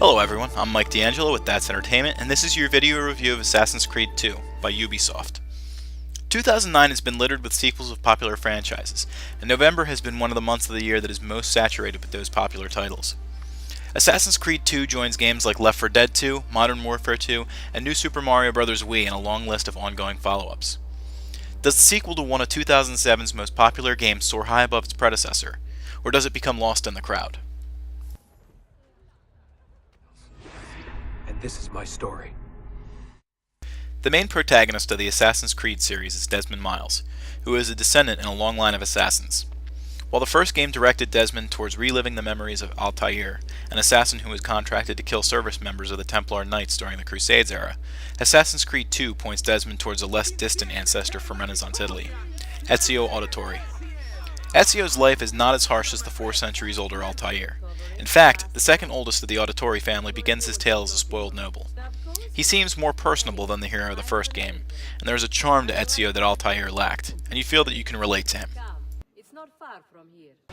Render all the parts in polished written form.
Hello everyone, I'm Mike DeAngelo with That's Entertainment, and this is your video review of Assassin's Creed 2 by Ubisoft. 2009 has been littered with sequels of popular franchises, and November has been one of the months of the year that is most saturated with those popular titles. Assassin's Creed 2 joins games like Left 4 Dead 2, Modern Warfare 2, and New Super Mario Bros. Wii in a long list of ongoing follow-ups. Does the sequel to one of 2007's most popular games soar high above its predecessor, or does it become lost in the crowd? This is my story. The main protagonist of the Assassin's Creed series is Desmond Miles, who is a descendant in a long line of assassins. While the first game directed Desmond towards reliving the memories of Altair, an assassin who was contracted to kill service members of the Templar Knights during the Crusades era, Assassin's Creed 2 points Desmond towards a less distant ancestor from Renaissance Italy, Ezio Auditore. Ezio's life is not as harsh as the 4 centuries older Altair. In fact, the second oldest of the Auditore family begins his tale as a spoiled noble. He seems more personable than the hero of the first game, and there is a charm to Ezio that Altair lacked, and you feel that you can relate to him.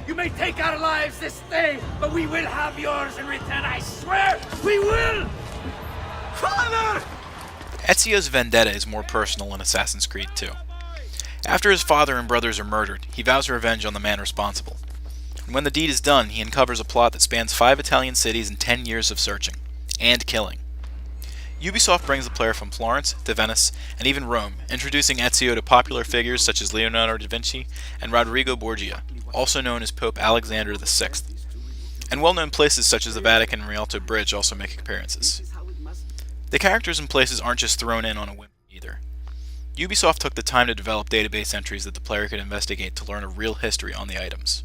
You may take our lives this day, but we will have yours in return, I swear! We will! Father! Ezio's vendetta is more personal in Assassin's Creed 2. After his father and brothers are murdered, he vows revenge on the man responsible. And when the deed is done, he uncovers a plot that spans 5 Italian cities and 10 years of searching and killing. Ubisoft brings the player from Florence to Venice and even Rome, introducing Ezio to popular figures such as Leonardo da Vinci and Rodrigo Borgia, also known as Pope Alexander VI. And well-known places such as the Vatican and Rialto Bridge also make appearances. The characters and places aren't just thrown in on a whim either. Ubisoft took the time to develop database entries that the player could investigate to learn a real history on the items.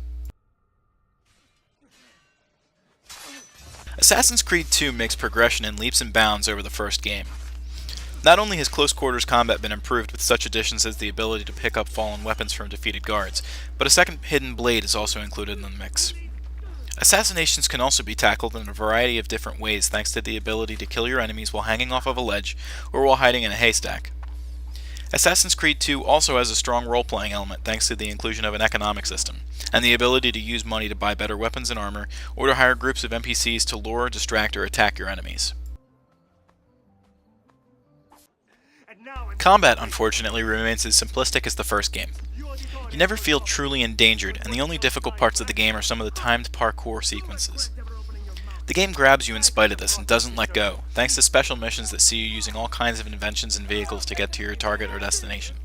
Assassin's Creed 2 makes progression in leaps and bounds over the first game. Not only has close quarters combat been improved with such additions as the ability to pick up fallen weapons from defeated guards, but a second hidden blade is also included in the mix. Assassinations can also be tackled in a variety of different ways thanks to the ability to kill your enemies while hanging off of a ledge or while hiding in a haystack. Assassin's Creed 2 also has a strong role-playing element thanks to the inclusion of an economic system, and the ability to use money to buy better weapons and armor, or to hire groups of NPCs to lure, distract, or attack your enemies. Combat, unfortunately, remains as simplistic as the first game. You never feel truly endangered, and the only difficult parts of the game are some of the timed parkour sequences. The game grabs you in spite of this and doesn't let go, thanks to special missions that see you using all kinds of inventions and vehicles to get to your target or destination.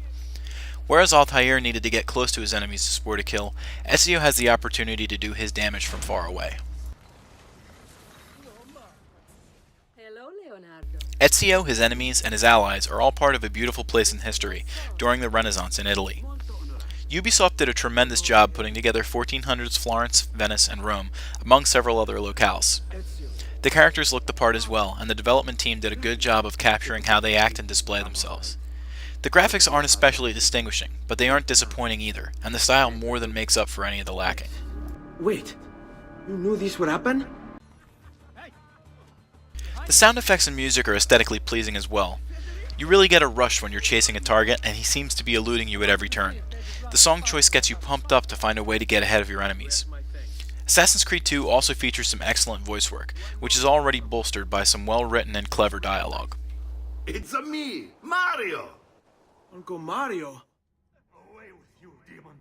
Whereas Altair needed to get close to his enemies to sport a kill, Ezio has the opportunity to do his damage from far away. Ezio, his enemies, and his allies are all part of a beautiful place in history during the Renaissance in Italy. Ubisoft did a tremendous job putting together 1400s Florence, Venice, and Rome, among several other locales. The characters look the part as well, and the development team did a good job of capturing how they act and display themselves. The graphics aren't especially distinguishing, but they aren't disappointing either, and the style more than makes up for any of the lacking. Wait, you knew this would happen? The sound effects and music are aesthetically pleasing as well. You really get a rush when you're chasing a target, and he seems to be eluding you at every turn. The song choice gets you pumped up to find a way to get ahead of your enemies. Assassin's Creed 2 also features some excellent voice work, which is already bolstered by some well-written and clever dialogue. It's a me, Mario! Uncle Mario? Away with you, demon.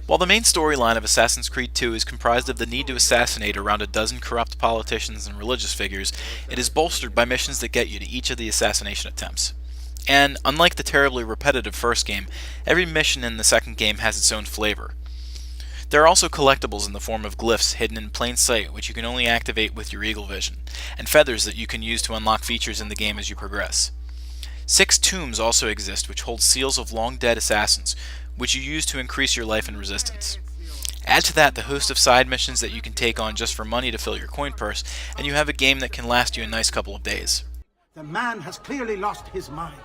While the main storyline of Assassin's Creed 2 is comprised of the need to assassinate around a dozen corrupt politicians and religious figures, it is bolstered by missions that get you to each of the assassination attempts. And, unlike the terribly repetitive first game, every mission in the second game has its own flavor. There are also collectibles in the form of glyphs hidden in plain sight which you can only activate with your eagle vision, and feathers that you can use to unlock features in the game as you progress. 6 tombs also exist which hold seals of long-dead assassins, which you use to increase your life and resistance. Add to that the host of side missions that you can take on just for money to fill your coin purse, and you have a game that can last you a nice couple of days. The man has clearly lost his mind.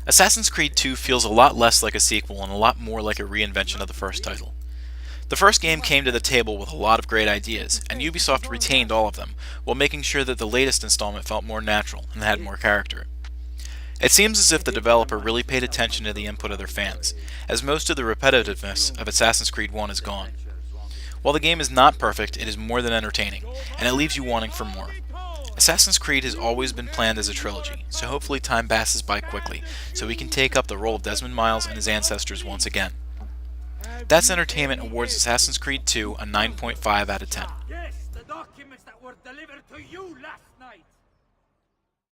Assassin's Creed 2 feels a lot less like a sequel and a lot more like a reinvention of the first title. The first game came to the table with a lot of great ideas, and Ubisoft retained all of them, while making sure that the latest installment felt more natural and had more character. It seems as if the developer really paid attention to the input of their fans, as most of the repetitiveness of Assassin's Creed 1 is gone. While the game is not perfect, it is more than entertaining, and it leaves you wanting for more. Assassin's Creed has always been planned as a trilogy, so hopefully time passes by quickly, so we can take up the role of Desmond Miles and his ancestors once again. That's Entertainment awards Assassin's Creed 2 a 9.5 out of 10. Yes, the documents that were delivered to you